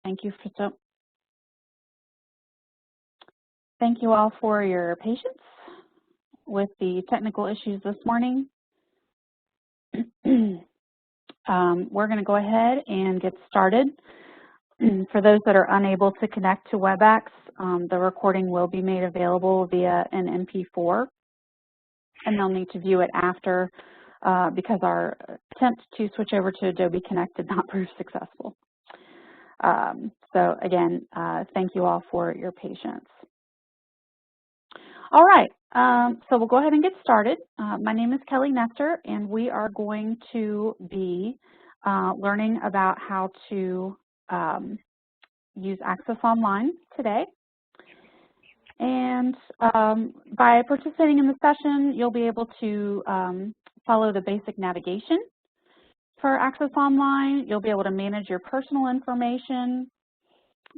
Thank you thank you all for your patience with the technical issues this morning. We're going to go ahead and get started. For those that are unable to connect to WebEx, the recording will be made available via an MP4, and they'll need to view it after because our attempt to switch over to Adobe Connect did not prove successful. So again, thank you all for your patience. All right, so we'll go ahead and get started. My name is Kelly Nestor, and we are going to be learning about how to use Access Online today. And by participating in the session, you'll be able to follow the basic navigation for Access Online. You'll be able to manage your personal information.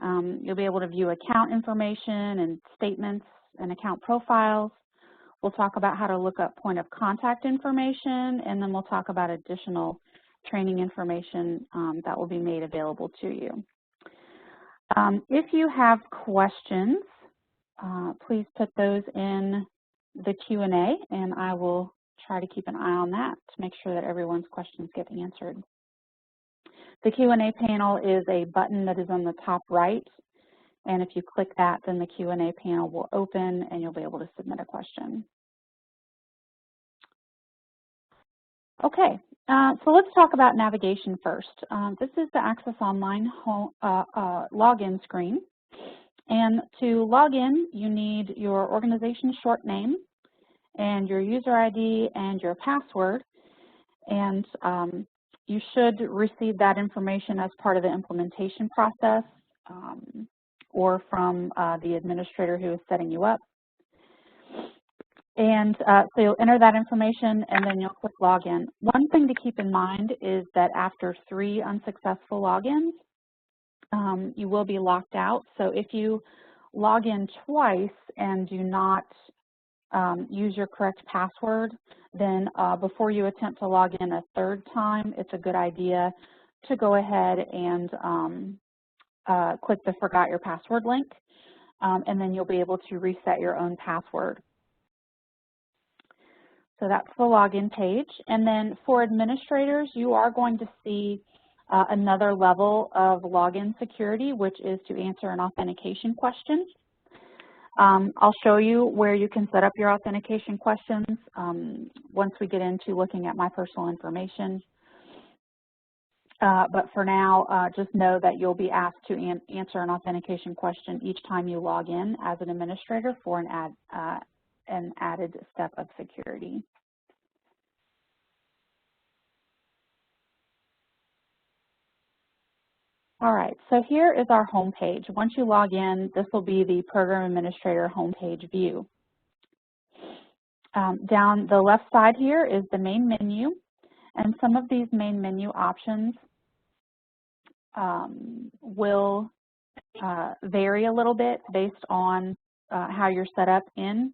You'll be able to view account information and statements and account profiles. We'll talk about how to look up point of contact information, and then we'll talk about additional training information that will be made available to you. If you have questions, please put those in the Q&A, and I will try to keep an eye on that to make sure that everyone's questions get answered. The Q&A panel is a button that is on the top right, and if you click that, then the Q&A panel will open and you'll be able to submit a question. Okay, so let's talk about navigation first. This is the Access Online login screen. And to log in, you need your organization short name and your user ID and your password. And you should receive that information as part of the implementation process or from the administrator who is setting you up. And so you'll enter that information and then you'll click login. One thing to keep in mind is that after 3 unsuccessful logins, you will be locked out. So if you log in twice and do not use your correct password, then before you attempt to log in a 3rd time, it's a good idea to go ahead and click the Forgot Your Password link, and then you'll be able to reset your own password. So that's the login page. And then for administrators, you are going to see another level of login security, which is to answer an authentication question. I'll show you where you can set up your authentication questions once we get into looking at my personal information. But for now, just know that you'll be asked to answer an authentication question each time you log in as an administrator for an added step of security. All right, so here is our home page. Once you log in, this will be the Program Administrator homepage view. Down the left side here is the main menu, and some of these main menu options will vary a little bit based on how you're set up in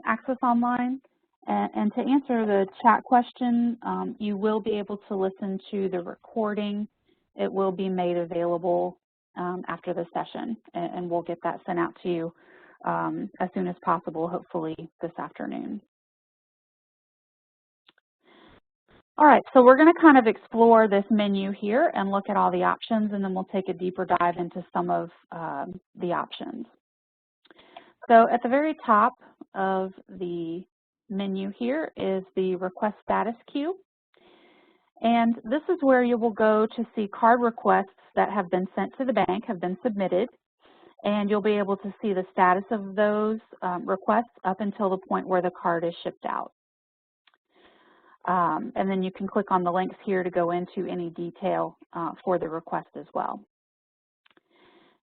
Access Online. And to answer the chat question, you will be able to listen to the recording. It will be made available after the session, and we'll get that sent out to you as soon as possible, hopefully this afternoon. All right, so we're going to kind of explore this menu here and look at all the options, and then we'll take a deeper dive into some of the options. So at the very top of the menu here is the Request Status queue. And this is where you will go to see card requests that have been sent to the bank, have been submitted, and you'll be able to see the status of those requests up until the point where the card is shipped out. And then you can click on the links here to go into any detail for the request as well.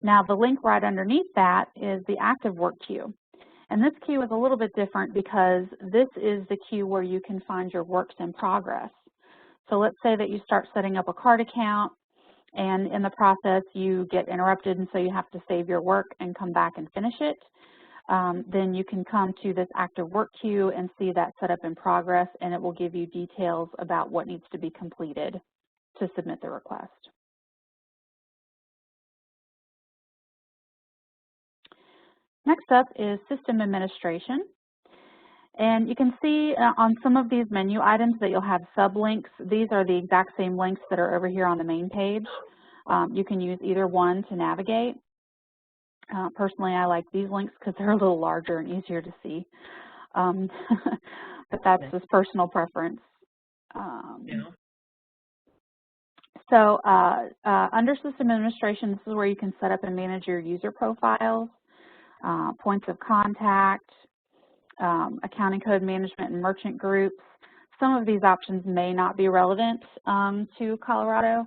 Now the link right underneath that is the active work queue. And this queue is a little bit different because this is the queue where you can find your works in progress. So let's say that you start setting up a card account, and in the process you get interrupted, and so you have to save your work and come back and finish it. Then you can come to this active work queue and see that set up in progress, and it will give you details about what needs to be completed to submit the request. Next up is system administration. And you can see on some of these menu items that you'll have sublinks. These are the exact same links that are over here on the main page. You can use either one to navigate. Personally, I like these links because they're a little larger and easier to see. But that's just personal preference. So under System Administration, this is where you can set up and manage your user profiles, points of contact, accounting code management and merchant groups. Some of these options may not be relevant to Colorado,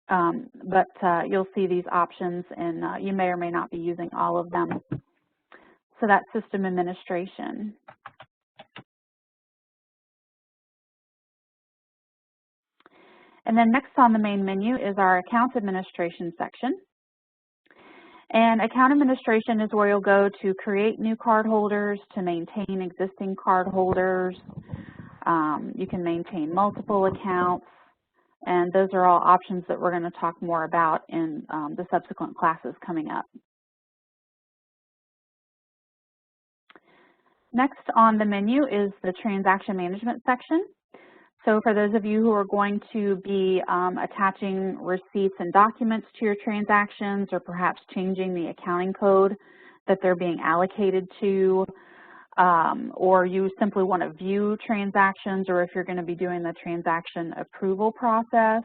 but you'll see these options, and you may or may not be using all of them. So that's System Administration. And then next on the main menu is our Account Administration section. And Account Administration is where you'll go to create new cardholders, to maintain existing cardholders. You can maintain multiple accounts, and those are all options that we're going to talk more about in the subsequent classes coming up. Next on the menu is the Transaction Management section. So for those of you who are going to be attaching receipts and documents to your transactions, or perhaps changing the accounting code that they're being allocated to, or you simply want to view transactions, or if you're going to be doing the transaction approval process,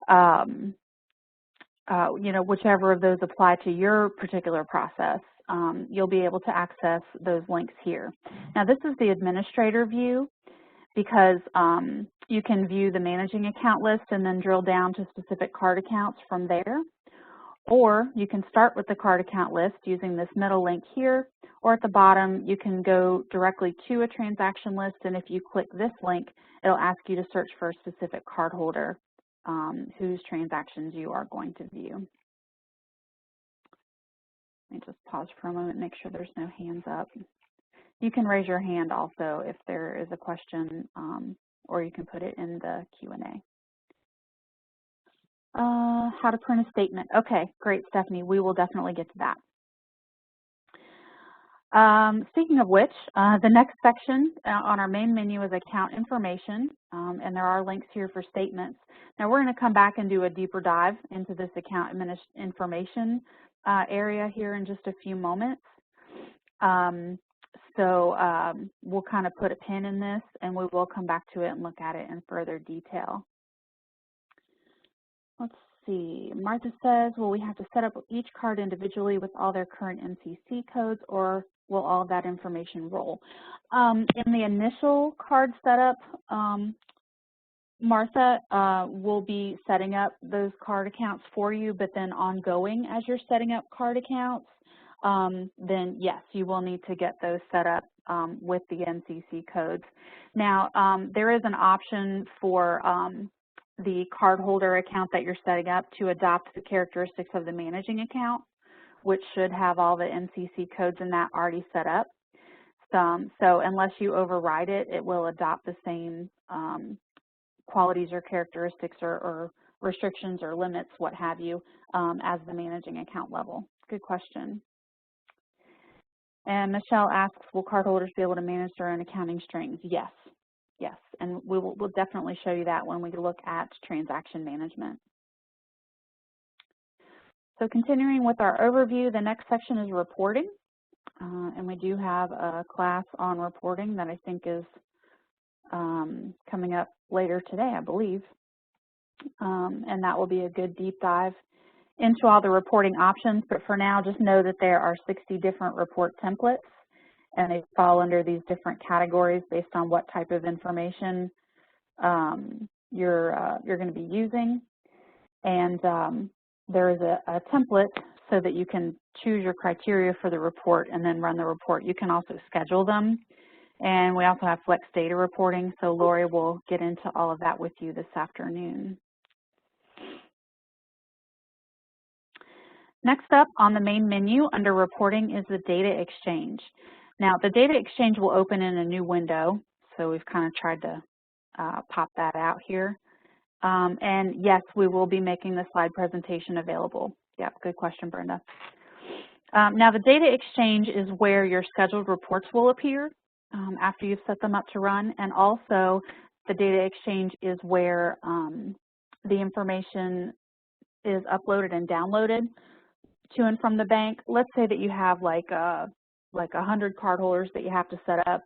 you know, whichever of those apply to your particular process, you'll be able to access those links here. Now this is the administrator view, because you can view the managing account list and then drill down to specific card accounts from there. Or you can start with the card account list using this middle link here, or at the bottom you can go directly to a transaction list, and if you click this link, it'll ask you to search for a specific cardholder whose transactions you are going to view. Let me just pause for a moment and make sure there's no hands up. You can raise your hand also if there is a question, or you can put it in the Q&A. How to print a statement. Okay, great, Stephanie. We will definitely get to that. Speaking of which, the next section on our main menu is account information, and there are links here for statements. Now we're going to come back and do a deeper dive into this account information area here in just a few moments. So we'll kind of put a pin in this, and we will come back to it and look at it in further detail. Let's see. Martha says, will we have to set up each card individually with all their current MCC codes, or will all of that information roll? In the initial card setup, Martha will be setting up those card accounts for you, but then ongoing as you're setting up card accounts, then yes, you will need to get those set up with the MCC codes. Now, there is an option for the cardholder account that you're setting up to adopt the characteristics of the managing account, which should have all the MCC codes in that already set up. So unless you override it, it will adopt the same qualities or characteristics or restrictions or limits, what have you, as the managing account level. Good question. And Michelle asks, will cardholders be able to manage their own accounting strings? Yes, yes, and we'll definitely show you that when we look at transaction management. So continuing with our overview, the next section is reporting, and we do have a class on reporting that I think is coming up later today, I believe, and that will be a good deep dive into all the reporting options, but for now, just know that there are 60 different report templates, and they fall under these different categories based on what type of information you're going to be using. And there is a template so that you can choose your criteria for the report and then run the report. You can also schedule them, and we also have flex data reporting, so Lori will get into all of that with you this afternoon. Next up on the main menu under reporting is the data exchange. Now the data exchange will open in a new window, so we've kind of tried to pop that out here. And yes, we will be making the slide presentation available. Yep, good question, Brenda. Now the data exchange is where your scheduled reports will appear after you've set them up to run, and also the data exchange is where the information is uploaded and downloaded to and from the bank. Let's say that you have like 100 cardholders that you have to set up,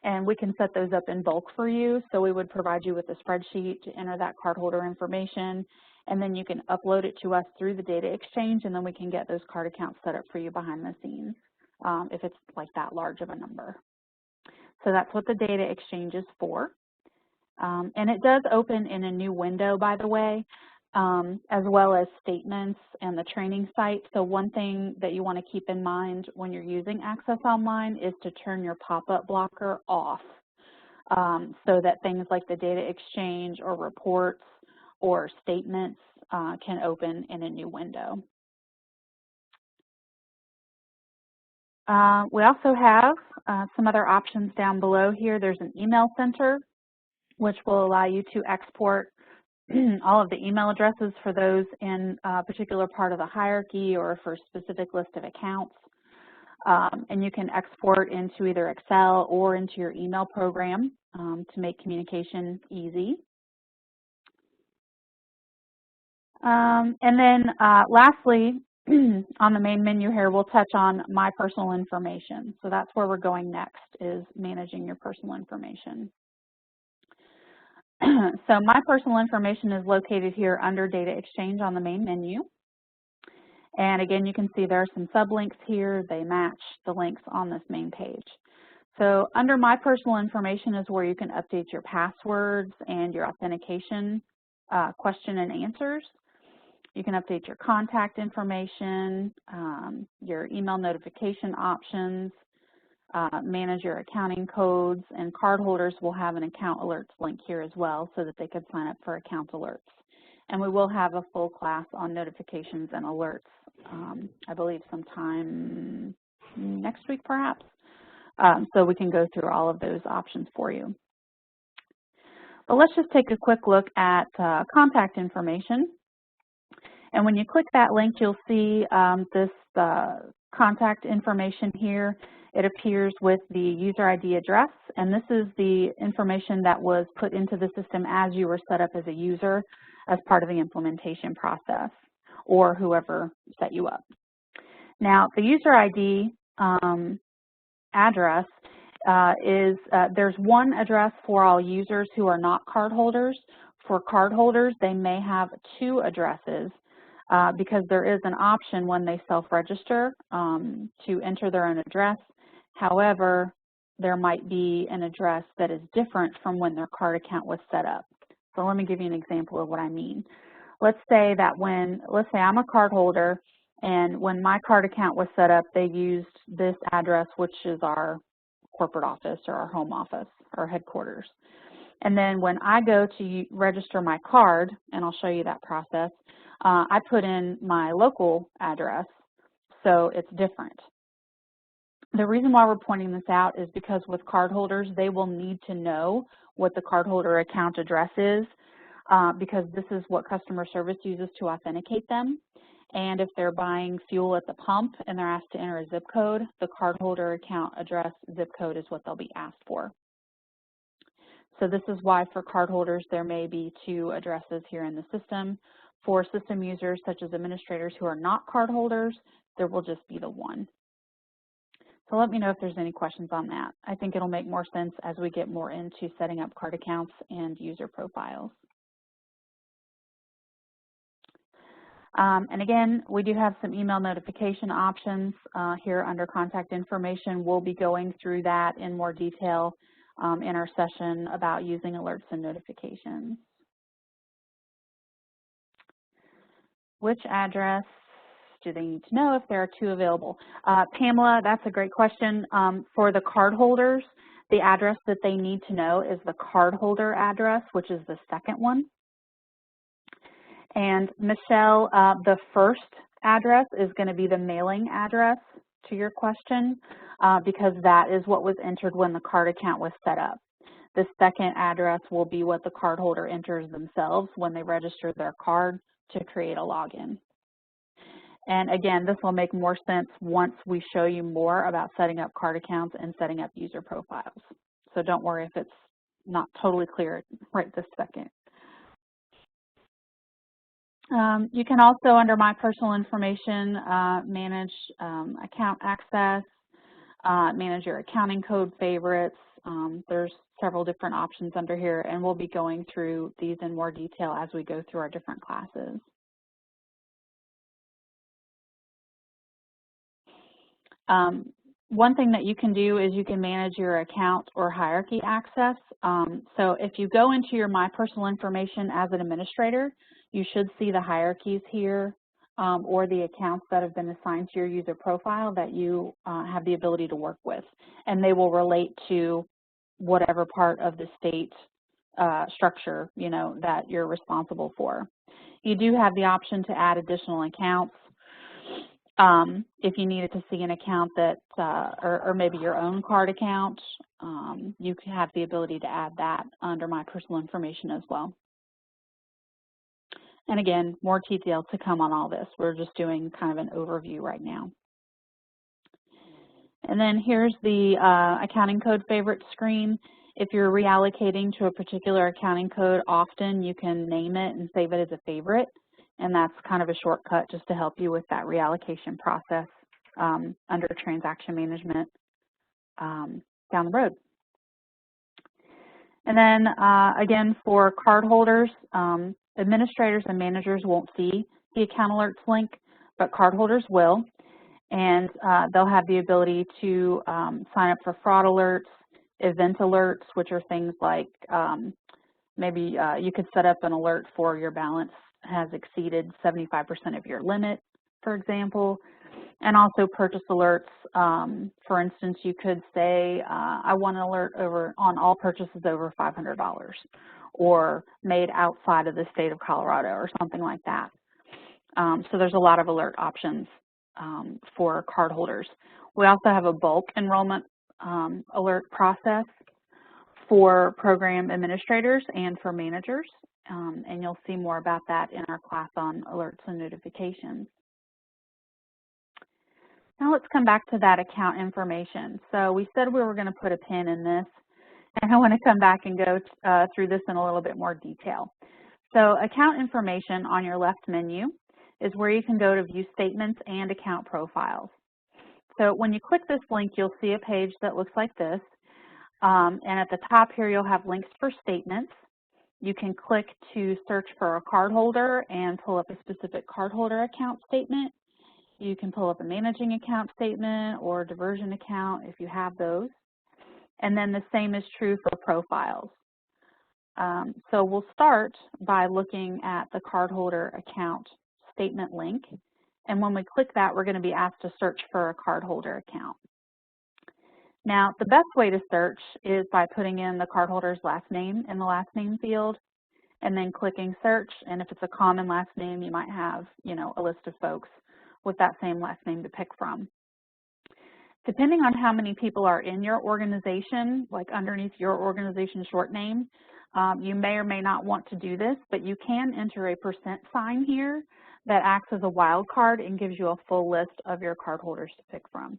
and we can set those up in bulk for you. So we would provide you with a spreadsheet to enter that cardholder information, and then you can upload it to us through the data exchange, and then we can get those card accounts set up for you behind the scenes if it's like that large of a number. So that's what the data exchange is for. And it does open in a new window, by the way, as well as statements and the training site. So one thing that you want to keep in mind when you're using Access Online is to turn your pop-up blocker off so that things like the data exchange or reports or statements can open in a new window. We also have some other options down below here. There's an email center, which will allow you to export all of the email addresses for those in a particular part of the hierarchy or for a specific list of accounts. And you can export into either Excel or into your email program to make communication easy. And then lastly, on the main menu here, we'll touch on My Personal Information. So that's where we're going next, is managing your personal information. So My Personal Information is located here under Data Exchange on the main menu. And again, you can see there are some sublinks here. They match the links on this main page. So under My Personal Information is where you can update your passwords and your authentication question and answers. You can update your contact information, your email notification options, manage your accounting codes, and cardholders will have an account alerts link here as well so that they can sign up for account alerts. And we will have a full class on notifications and alerts, I believe sometime next week perhaps, so we can go through all of those options for you. But let's just take a quick look at contact information. And when you click that link, you'll see this contact information here. It appears with the user ID address, and this is the information that was put into the system as you were set up as a user as part of the implementation process, or whoever set you up. Now, the user ID address there's one address for all users who are not cardholders. For cardholders, they may have two addresses because there is an option when they self-register to enter their own address. However, there might be an address that is different from when their card account was set up. So let me give you an example of what I mean. Let's say I'm a cardholder, and when my card account was set up, they used this address, which is our corporate office or our home office or headquarters. And then when I go to register my card, and I'll show you that process, I put in my local address, so it's different. The reason why we're pointing this out is because with cardholders, they will need to know what the cardholder account address is because this is what customer service uses to authenticate them. And if they're buying fuel at the pump and they're asked to enter a zip code, the cardholder account address zip code is what they'll be asked for. So this is why for cardholders, there may be two addresses here in the system. For system users such as administrators who are not cardholders, there will just be the one. So let me know if there's any questions on that. I think it'll make more sense as we get more into setting up card accounts and user profiles. And again, we do have some email notification options here under contact information. We'll be going through that in more detail in our session about using alerts and notifications. Which address do they need to know if there are two available? Pamela, that's a great question. For the cardholders, the address that they need to know is the cardholder address, which is the second one. And Michelle, the first address is going to be the mailing address to your question because that is what was entered when the card account was set up. The second address will be what the cardholder enters themselves when they register their card to create a login. And again, this will make more sense once we show you more about setting up card accounts and setting up user profiles. So don't worry if it's not totally clear right this second. You can also, under My Personal Information, manage account access, manage your accounting code favorites. There's several different options under here, and we'll be going through these in more detail as we go through our different classes. One thing that you can do is you can manage your account or hierarchy access. So if you go into your My Personal Information as an administrator, you should see the hierarchies here or the accounts that have been assigned to your user profile that you have the ability to work with. And they will relate to whatever part of the state structure, you know, that you're responsible for. You do have the option to add additional accounts. If you needed to see an account that, or maybe your own card account, you can have the ability to add that under My Personal Information as well. And again, more detail to come on all this. We're just doing kind of an overview right now. And then here's the accounting code favorite screen. If you're reallocating to a particular accounting code, often you can name it and save it as a favorite. And that's kind of a shortcut just to help you with that reallocation process under transaction management down the road. And then again, for cardholders, administrators and managers won't see the account alerts link, but cardholders will. And they'll have the ability to sign up for fraud alerts, event alerts, which are things like maybe you could set up an alert for your balance has exceeded 75% of your limit, for example, and also purchase alerts. For instance, you could say, I want an alert on all purchases over $500 or made outside of the state of Colorado or something like that. So there's a lot of alert options for cardholders. We also have a bulk enrollment alert process for program administrators and for managers. And you'll see more about that in our class on alerts and notifications. Now let's come back to that account information. So we said we were going to put a pin in this, and I want to come back and go through this in a little bit more detail. So account information on your left menu is where you can go to view statements and account profiles. So when you click this link, you'll see a page that looks like this. And at the top here, you'll have links for statements. You can click to search for a cardholder and pull up a specific cardholder account statement. You can pull up a managing account statement or diversion account if you have those. And then the same is true for profiles. So we'll start by looking at the cardholder account statement link. And when we click that, we're going to be asked to search for a cardholder account. Now, the best way to search is by putting in the cardholder's last name in the last name field and then clicking search. And if it's a common last name, you might have, you know, a list of folks with that same last name to pick from. Depending on how many people are in your organization, like underneath your organization short name, you may or may not want to do this, but you can enter a % sign here that acts as a wild card and gives you a full list of your cardholders to pick from.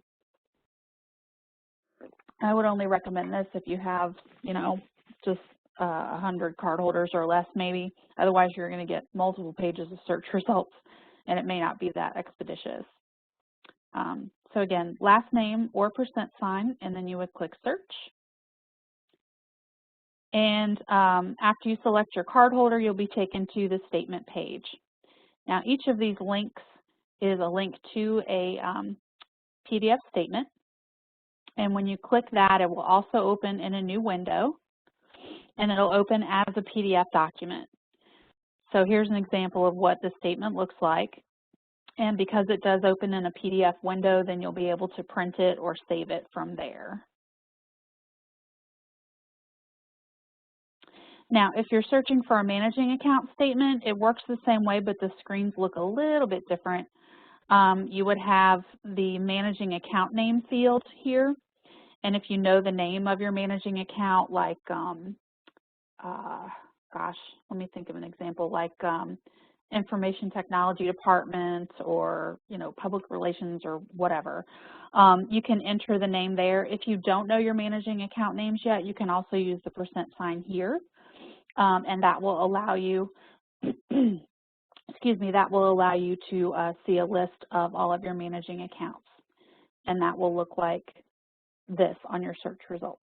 I would only recommend this if you have, you know, just 100 cardholders or less maybe. Otherwise, you're going to get multiple pages of search results, and it may not be that expeditious. So again, last name or % sign, and then you would click search. And after you select your cardholder, you'll be taken to the statement page. Now, each of these links is a link to a PDF statement. And when you click that, it will also open in a new window, and it'll open as a PDF document. So here's an example of what the statement looks like. And because it does open in a PDF window, then you'll be able to print it or save it from there. Now, if you're searching for a managing account statement, it works the same way, but the screens look a little bit different. You would have the managing account name field here. And if you know the name of your managing account, like, gosh, let me think of an example, like information technology department or, public relations or whatever. You can enter the name there. If you don't know your managing account names yet, you can also use the % here, and that will allow you, excuse me, that will allow you to see a list of all of your managing accounts, and that will look like this on your search results.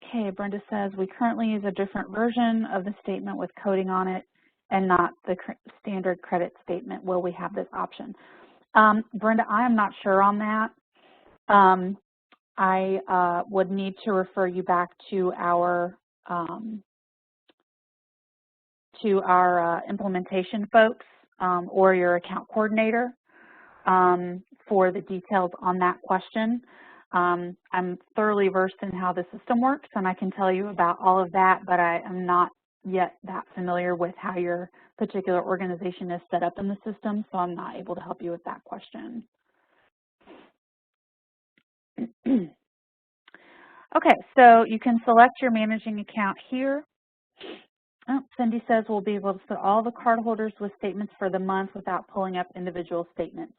Okay, Brenda says, we currently use a different version of the statement with coding on it and not the standard credit statement. Will we have this option? Brenda, I am not sure on that. I would need to refer you back to our implementation folks or your account coordinator for the details on that question. I'm thoroughly versed in how the system works, and I can tell you about all of that, but I am not yet that familiar with how your particular organization is set up in the system, so I'm not able to help you with that question. Okay, so you can select your managing account here. Oh, Cindy says we'll be able to put all the cardholders with statements for the month without pulling up individual statements.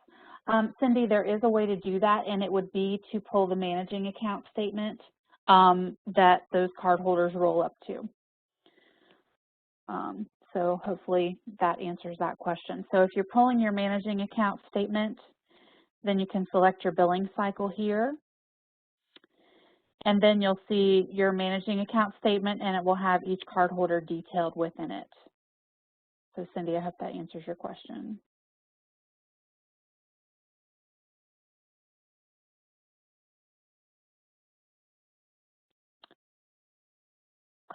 Cindy, there is a way to do that, and it would be to pull the managing account statement that those cardholders roll up to. So hopefully that answers that question. So if you're pulling your managing account statement, then you can select your billing cycle here. And then you'll see your managing account statement, and it will have each cardholder detailed within it. So Cindy, I hope that answers your question.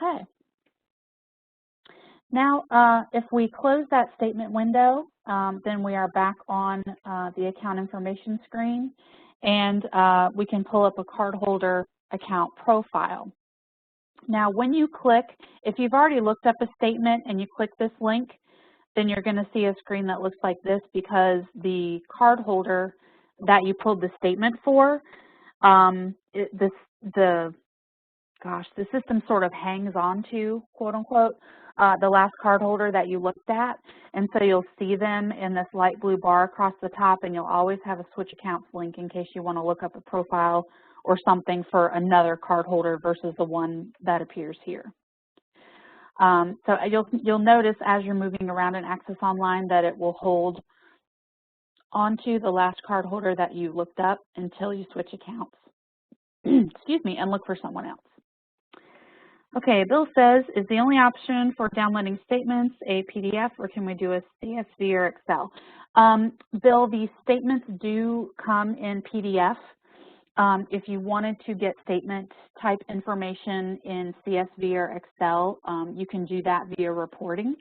Okay. Now, if we close that statement window, then we are back on the account information screen, and we can pull up a cardholder account profile. Now, when you click, if you've already looked up a statement and you click this link, then you're going to see a screen that looks like this because the cardholder that you pulled the statement for, the system sort of hangs on to, quote unquote, the last cardholder that you looked at. And so you'll see them in this light blue bar across the top, and you'll always have a switch accounts link in case you want to look up a profile or something for another cardholder versus the one that appears here. So you'll notice as you're moving around in Access Online that it will hold onto the last cardholder that you looked up until you switch accounts, excuse me, and look for someone else. Okay, Bill says, is the only option for downloading statements a PDF, or can we do a CSV or Excel? Bill, the statements do come in PDF. If you wanted to get statement type information in CSV or Excel, you can do that via reporting.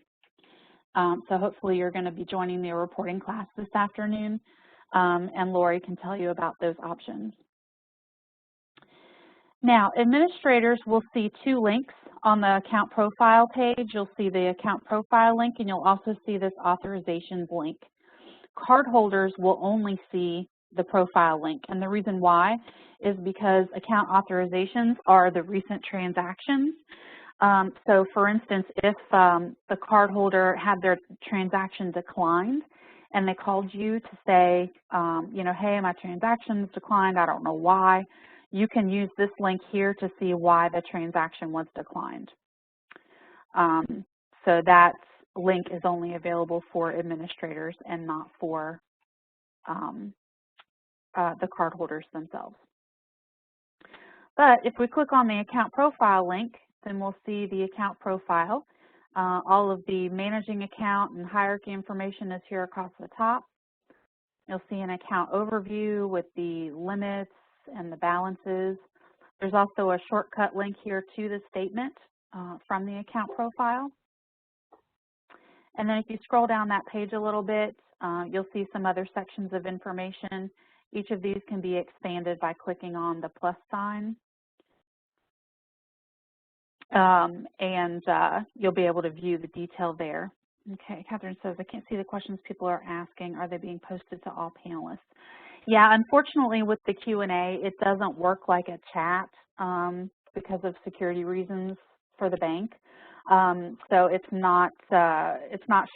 So hopefully you're going to be joining the reporting class this afternoon, and Lori can tell you about those options. Now, administrators will see two links on the account profile page. You'll see the account profile link, and you'll also see this authorizations link. Cardholders will only see the profile link, and the reason why is because account authorizations are the recent transactions. So for instance, if the cardholder had their transaction declined and they called you to say, hey, my transaction's declined, I don't know why, you can use this link here to see why the transaction was declined. So that link is only available for administrators and not for the cardholders themselves. But if we click on the account profile link, then we'll see the account profile. All of the managing account and hierarchy information is here across the top. You'll see an account overview with the limits and the balances. There's also a shortcut link here to the statement from the account profile. And then if you scroll down that page a little bit, you'll see some other sections of information. Each of these can be expanded by clicking on the plus sign. And you'll be able to view the detail there. Okay, Catherine says, I can't see the questions people are asking. Are they being posted to all panelists? Yeah, unfortunately with the Q&A, it doesn't work like a chat because of security reasons for the bank. So it's not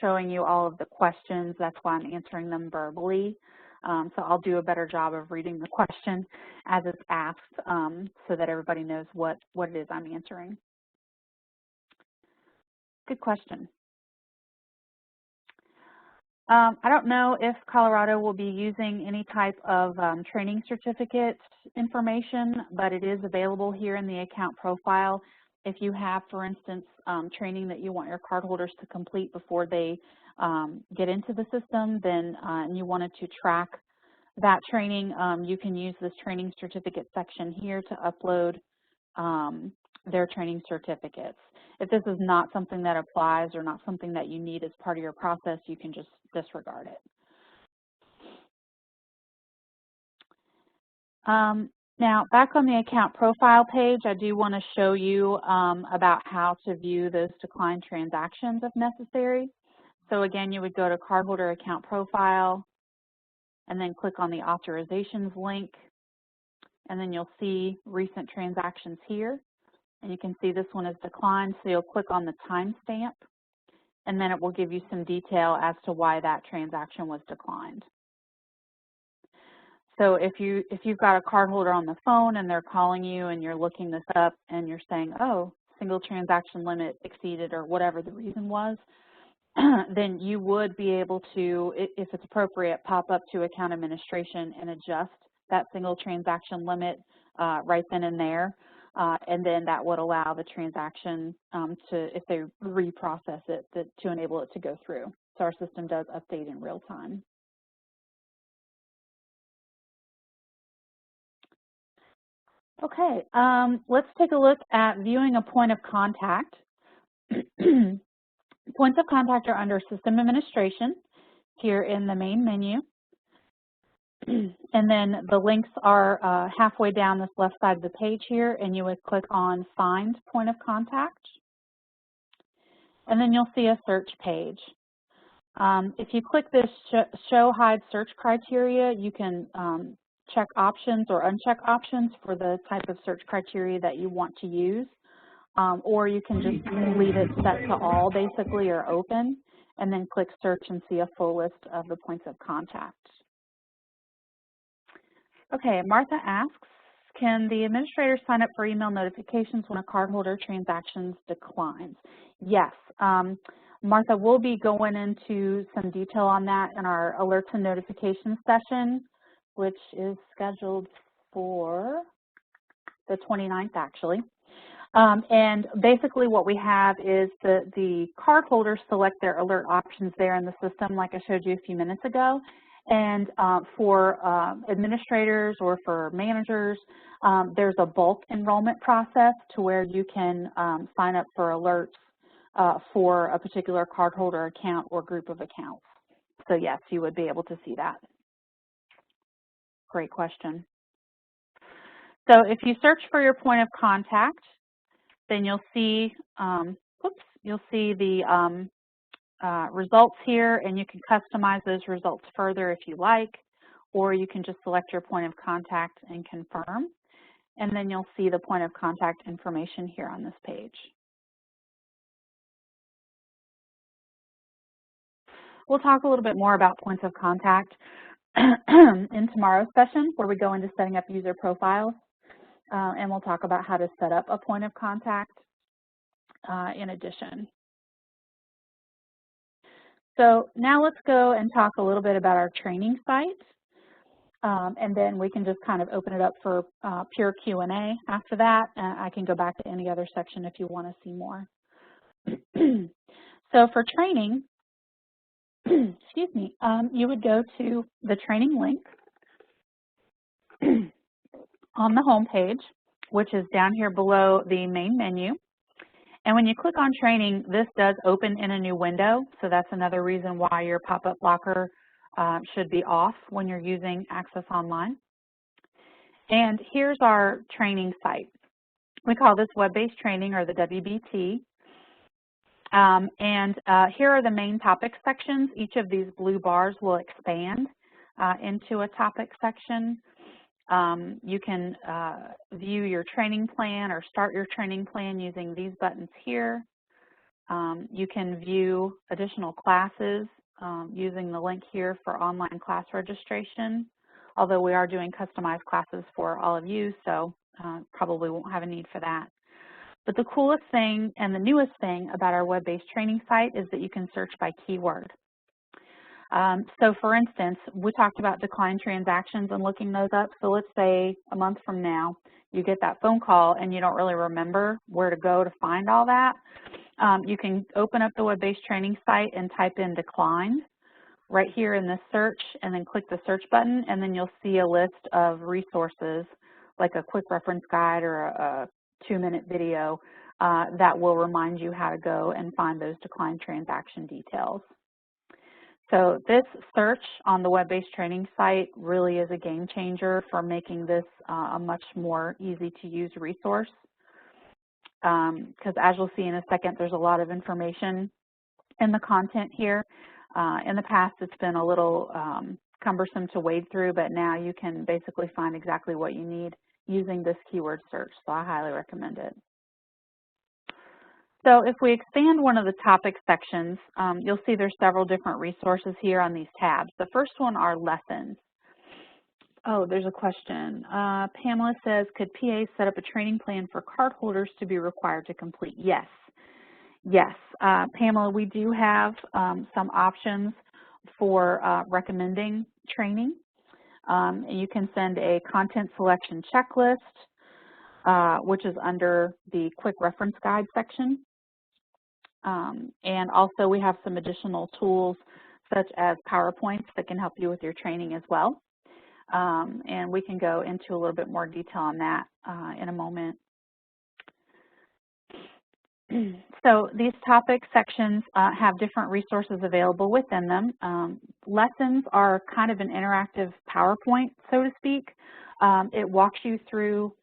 showing you all of the questions. That's why I'm answering them verbally. So I'll do a better job of reading the question as it's asked, so that everybody knows what it is I'm answering. Good question. I don't know if Colorado will be using any type of training certificate information, but it is available here in the account profile. If you have, for instance, training that you want your cardholders to complete before they get into the system, then and you wanted to track that training, you can use this training certificate section here to upload their training certificates. If this is not something that applies or not something that you need as part of your process, you can just disregard it. Now, back on the account profile page, I do want to show you about how to view those declined transactions if necessary. So again, you would go to cardholder account profile and then click on the authorizations link, and then you'll see recent transactions here. And you can see this one is declined, so you'll click on the timestamp, and then it will give you some detail as to why that transaction was declined. So if you've got a cardholder on the phone and they're calling you and you're looking this up and you're saying, oh, single transaction limit exceeded or whatever the reason was, then you would be able to, if it's appropriate, pop up to account administration and adjust that single transaction limit right then and there. And then that would allow the transaction if they reprocess it, to enable it to go through. So our system does update in real time. Okay, let's take a look at viewing a point of contact. Points of contact are under System Administration here in the main menu. And then the links are halfway down this left side of the page here, and you would click on Find Point of Contact. And then you'll see a search page. If you click this Show Hide Search Criteria, you can check options or uncheck options for the type of search criteria that you want to use. Or you can just leave it set to all, basically, or open, and then click Search and see a full list of the points of contact. Okay, Martha asks, can the administrator sign up for email notifications when a cardholder transactions declines? Yes. Martha will be going into some detail on that in our alerts and notifications session, which is scheduled for the 29th, actually. And basically what we have is the cardholders select their alert options there in the system, like I showed you a few minutes ago. And for administrators or for managers, there's a bulk enrollment process to where you can sign up for alerts for a particular cardholder account or group of accounts. So yes, you would be able to see that. Great question. So if you search for your point of contact, then you'll see, you'll see the results here, and you can customize those results further if you like, or you can just select your point of contact and confirm, and then you'll see the point of contact information here on this page. We'll talk a little bit more about points of contact in tomorrow's session, where we go into setting up user profiles, and we'll talk about how to set up a point of contact in addition. So now let's go and talk a little bit about our training site, and then we can just kind of open it up for pure Q&A after that. I can go back to any other section if you want to see more. So for training, excuse me, you would go to the training link on the home page, which is down here below the main menu. And when you click on training, this does open in a new window, so that's another reason why your pop-up blocker should be off when you're using Access Online. And here's our training site. We call this web-based training, or the WBT. Here are the main topic sections. Each of these blue bars will expand into a topic section. You can view your training plan or start your training plan using these buttons here. You can view additional classes using the link here for online class registration, although we are doing customized classes for all of you, so probably won't have a need for that. But the coolest thing and the newest thing about our web-based training site is that you can search by keyword. So for instance, we talked about declined transactions and looking those up. So let's say a month from now, you get that phone call and you don't really remember where to go to find all that. You can open up the web-based training site and type in declined right here in this search, and then click the search button, and then you'll see a list of resources like a quick reference guide or a 2-minute video that will remind you how to go and find those declined transaction details. So this search on the web-based training site really is a game changer for making this a much more easy to use resource. Because as you'll see in a second, there's a lot of information in the content here. In the past, it's been a little cumbersome to wade through, but now you can basically find exactly what you need using this keyword search, so I highly recommend it. So if we expand one of the topic sections, you'll see there's several different resources here on these tabs. The first one are lessons. Oh, there's a question. Pamela says, could PAs set up a training plan for cardholders to be required to complete? Yes. Yes, Pamela, we do have some options for recommending training. You can send a content selection checklist, which is under the quick reference guide section. And also we have some additional tools such as PowerPoints that can help you with your training as well. And we can go into a little bit more detail on that in a moment. So these topic sections have different resources available within them. Lessons are kind of an interactive PowerPoint, so to speak. It walks you through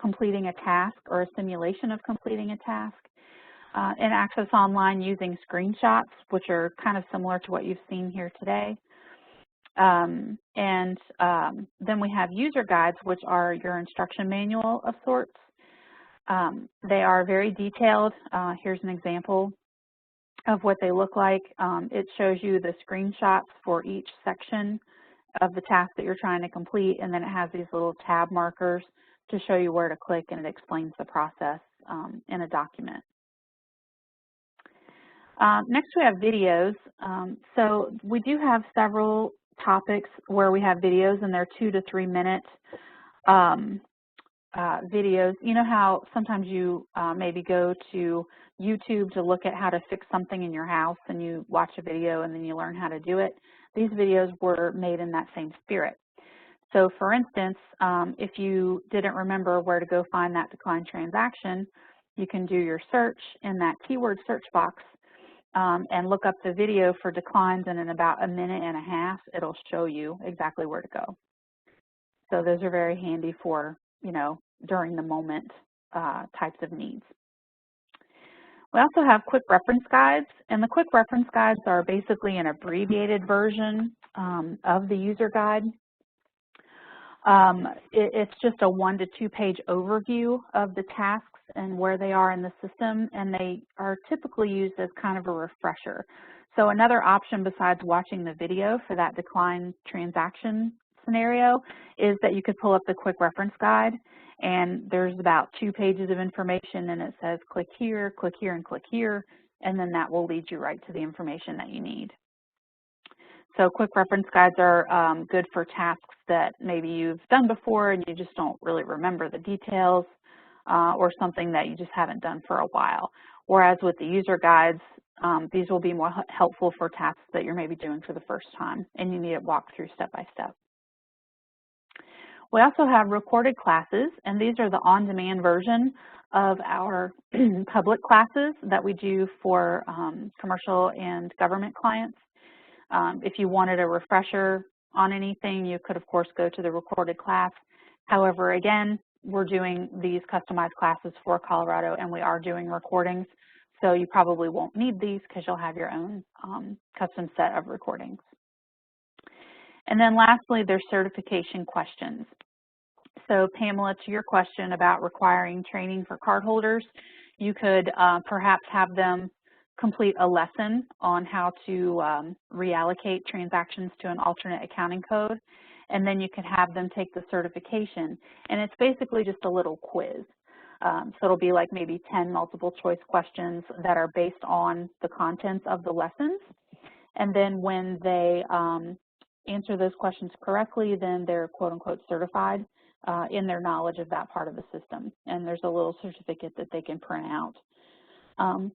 completing a task or a simulation of completing a task. And Access Online using screenshots, which are kind of similar to what you've seen here today. Then we have user guides, which are your instruction manual of sorts. They are very detailed. Here's an example of what they look like. It shows you the screenshots for each section of the task that you're trying to complete, and then it has these little tab markers to show you where to click, and it explains the process in a document. Next we have videos. So we do have several topics where we have videos, and they're 2 to 3 minute videos. You know how sometimes you maybe go to YouTube to look at how to fix something in your house, and you watch a video and then you learn how to do it? These videos were made in that same spirit. So for instance, if you didn't remember where to go find that declined transaction, you can do your search in that keyword search box and look up the video for declines, and in about 1.5 minutes, it'll show you exactly where to go. So those are very handy for, you know, during the moment types of needs. We also have quick reference guides, and the quick reference guides are basically an abbreviated version of the user guide. It's just a 1 to 2 page overview of the tasks and where they are in the system, and they are typically used as kind of a refresher. So another option besides watching the video for that declined transaction scenario is that you could pull up the quick reference guide, and there's about 2 pages of information, and it says click here, and click here, and then that will lead you right to the information that you need. So quick reference guides are good for tasks that maybe you've done before and you just don't really remember the details, or something that you just haven't done for a while. Whereas with the user guides, these will be more helpful for tasks that you're maybe doing for the first time and you need it walked through step by step. We also have recorded classes, and these are the on-demand version of our public classes that we do for commercial and government clients. If you wanted a refresher on anything, you could, of course, go to the recorded class. However, again, we're doing these customized classes for Colorado, and we are doing recordings, so you probably won't need these because you'll have your own custom set of recordings. And then lastly, there's certification questions. So Pamela, to your question about requiring training for cardholders, You could perhaps have them complete a lesson on how to reallocate transactions to an alternate accounting code, and then you could have them take the certification. And it's basically just a little quiz. So it'll be like maybe 10 multiple choice questions that are based on the contents of the lessons. And then when they answer those questions correctly, then they're quote unquote certified in their knowledge of that part of the system. And there's a little certificate that they can print out.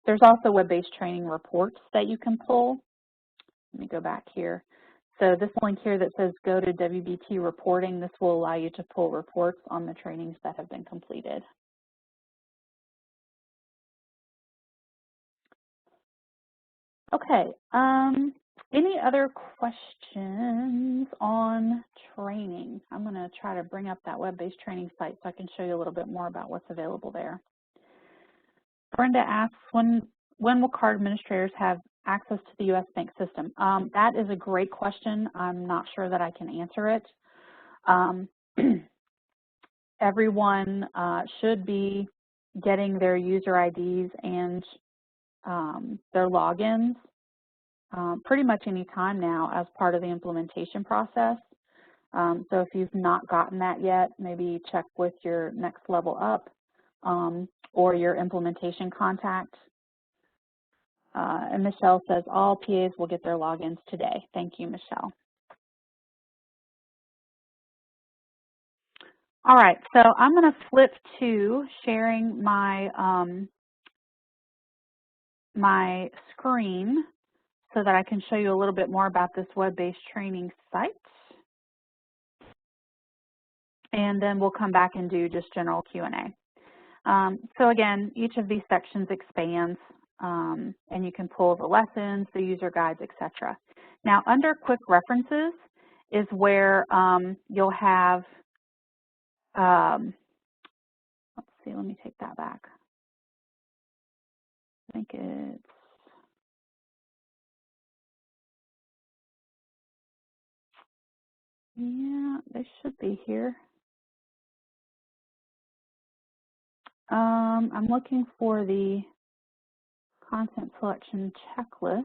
There's also web-based training reports that you can pull. Let me go back here. So this link here that says go to WBT reporting, this will allow you to pull reports on the trainings that have been completed. Okay, any other questions on training? I'm going to try to bring up that web-based training site so I can show you a little bit more about what's available there. Brenda asks, when will card administrators have access to the U.S. bank system? That is a great question. I'm not sure that I can answer it. Everyone should be getting their user IDs and their logins pretty much any time now as part of the implementation process. So if you've not gotten that yet, maybe check with your next level up or your implementation contact. And Michelle says all PAs will get their logins today. Thank you, Michelle. All right, so I'm going to flip to sharing my my screen so that I can show you a little bit more about this web-based training site. And then we'll come back and do just general Q&A. So again, each of these sections expands, and you can pull the lessons, the user guides, etc. Now, under quick references is where you'll have, let's see, let me take that back. I think it's, yeah, they should be here. I'm looking for the content selection checklists.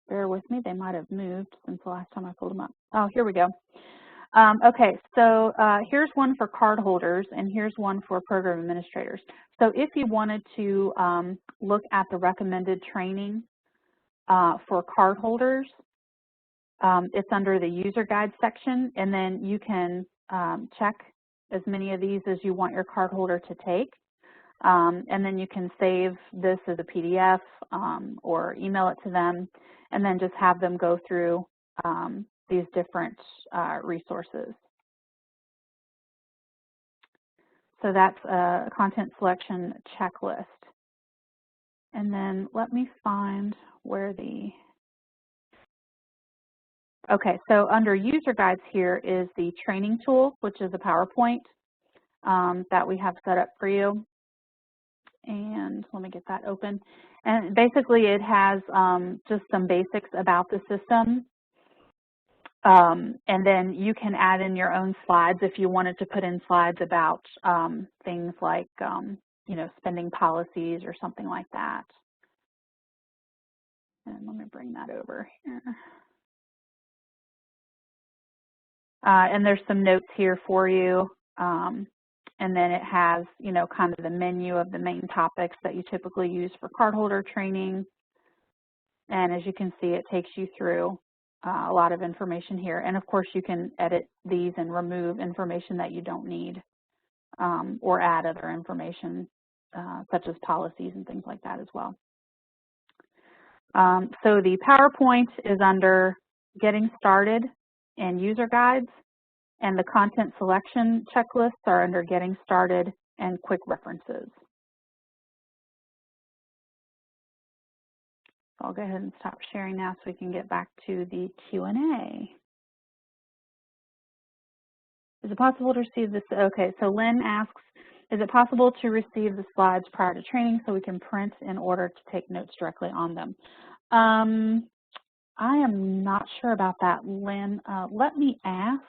Bear with me, they might have moved since the last time I pulled them up. Oh, here we go. Okay, so here's one for card holders and here's one for program administrators. So if you wanted to look at the recommended training for card holders, it's under the user guide section, and then you can check as many of these as you want your card holder to take. And then you can save this as a PDF or email it to them, and then just have them go through these different resources. So that's a content selection checklist. And then let me find where the, okay, so under user guides here is the training tool, which is a PowerPoint that we have set up for you. And let me get that open. And basically it has just some basics about the system. And then you can add in your own slides if you wanted to put in slides about things like, you know, spending policies or something like that. And let me bring that over here. And there's some notes here for you. And then it has, you know, kind of the menu of the main topics that you typically use for cardholder training. And as you can see, it takes you through a lot of information here. And of course, you can edit these and remove information that you don't need or add other information such as policies and things like that as well. So the PowerPoint is under Getting Started and User Guides, and the content selection checklists are under Getting Started and Quick References. So I'll go ahead and stop sharing now so we can get back to the Q&A. Is it possible to receive this? Okay, so Lynn asks, is it possible to receive the slides prior to training so we can print in order to take notes directly on them? I am not sure about that, Lynn. Let me ask.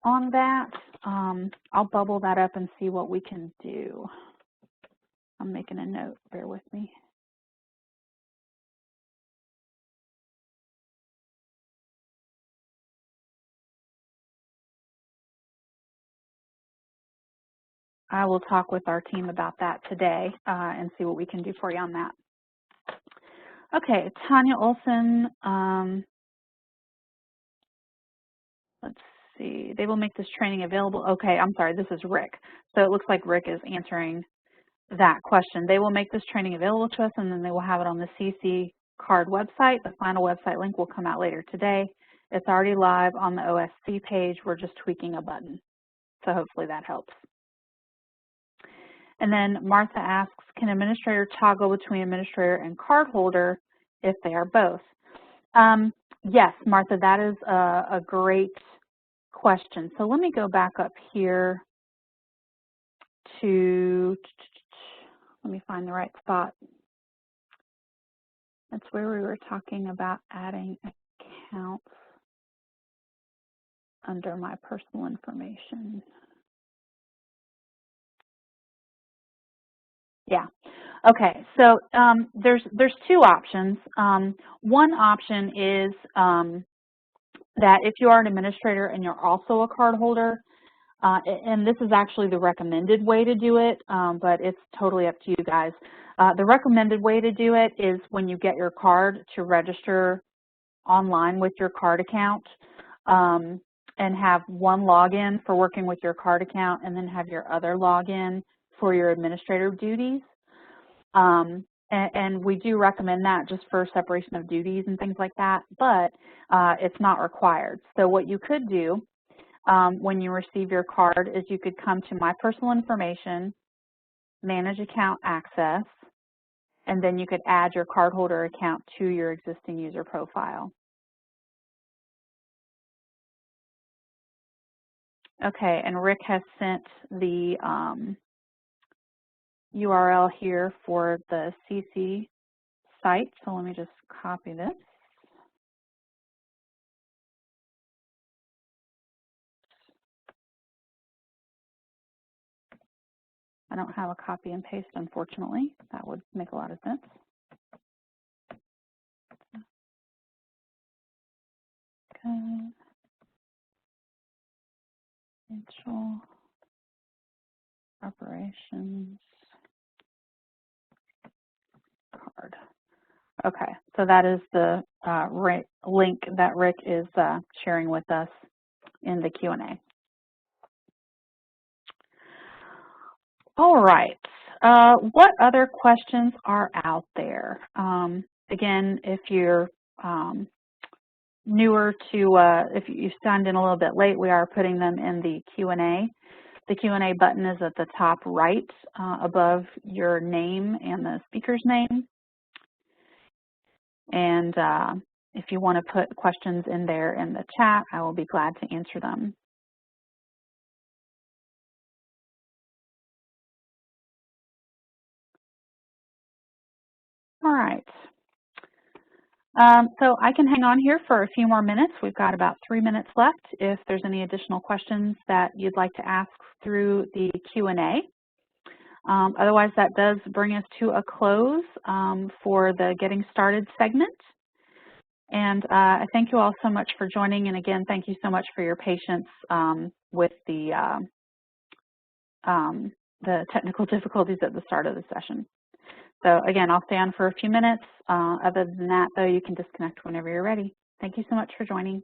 on that. I'll bubble that up and see what we can do. I'm making a note, bear with me. I will talk with our team about that today and see what we can do for you on that. Okay, Tanya Olson, let's see, they will make this training available. Okay, I'm sorry, this is Rick. So it looks like Rick is answering that question. They will make this training available to us, and then they will have it on the CCard website. The final website link will come out later today. It's already live on the OSC page. We're just tweaking a button. So hopefully that helps. And then Martha asks, can administrator toggle between administrator and cardholder if they are both? Yes, Martha, that is a great question. So let me go back up here to, let me find the right spot. That's where we were talking about adding accounts under my personal information. Yeah. Okay. So there's two options. One option is that if you are an administrator and you're also a card holder, and this is actually the recommended way to do it, but it's totally up to you guys. The recommended way to do it is when you get your card to register online with your card account and have one login for working with your card account and then have your other login for your administrative duties. And we do recommend that just for separation of duties and things like that, but it's not required. So what you could do when you receive your card is you could come to My Personal Information, Manage Account Access, and then you could add your cardholder account to your existing user profile. Okay, and Rick has sent the URL here for the CC site, so let me just copy this. I don't have a copy and paste, unfortunately. That would make a lot of sense. Okay. Financial operations card. Okay, so that is the link that Rick is sharing with us in the Q&A. All right, what other questions are out there? Again, if you're newer to, if you signed in a little bit late, we are putting them in the Q&A. The Q&A button is at the top right above your name and the speaker's name. And if you want to put questions in there in the chat, I will be glad to answer them. All right. So I can hang on here for a few more minutes. We've got about 3 minutes left if there's any additional questions that you'd like to ask through the Q&A. Otherwise, that does bring us to a close for the Getting Started segment. And I thank you all so much for joining. And again, thank you so much for your patience with the technical difficulties at the start of the session. So again, I'll stay on for a few minutes. Other than that, though, you can disconnect whenever you're ready. Thank you so much for joining.